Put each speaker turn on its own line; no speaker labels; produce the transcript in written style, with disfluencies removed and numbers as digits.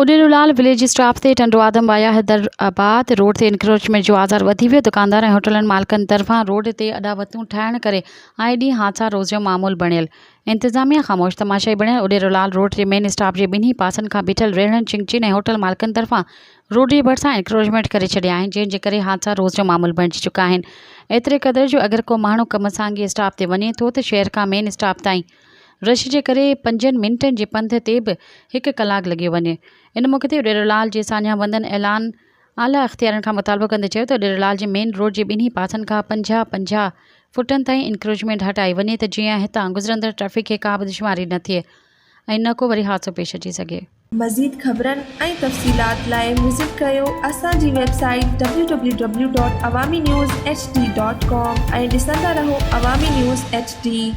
उडेरूलाल village staff ते टंडो आदम बाया Hyderabad road ते इंक्रोचमेंट जो आज़ार वधी वियो। दुकानदार ऐं होटलनि मालिकनि तरफ़ां रोड ते अॾावतूं ठाहिण करे आए ॾींहुं हादसा रोज़ जो मामूल बणियल। इंतिज़ामिया ख़ामोश तमाशाई बणियल। उडेरूलाल रोड जे मेन स्टाफ जे ॿिन्ही पासनि खां बीठल रेहड़ियुनि चिंचिन ऐं होटल मालिकनि तरफ़ां रोड जे भरिसां इंक्रोचमेंट करे छॾिया आहिनि, जंहिंजे करे हादसा रोज़ जो मामूल बणिजी चुका आहिनि। एतिरे क़दुरु जो अगरि को माण्हू कम सां स्टाफ ते वञे थो त शहर खां मेन स्टाफ ताईं रश जे करे 5 मिंटनि जे पंध ते बि 1 कलाकु लॻी वञे। इन मौक़े ते उडेरूलाल जे सान्या वंदन ऐलान आला अख़्तियारनि खां मुतालबो कंदे चयो त उडेरूलाल जे मेन रोड जे ॿिन्ही पासनि खां 50-50 फुटनि ताईं इंक्रोचमेंट हटाई वञे त जीअं हितां गुज़रंदड़ ट्रैफ़िक खे का बि दुश्वारी न थिए ऐं न को वरी हादसो पेश अची सघे।
मज़ीद ख़बरनि ऐं तफ़सीलात लाइ विज़िट कयो असांजी वेबसाइट www.awamiNewsHD.com ऐं ॾिसंदा रहो अवामी न्यूज़ HD।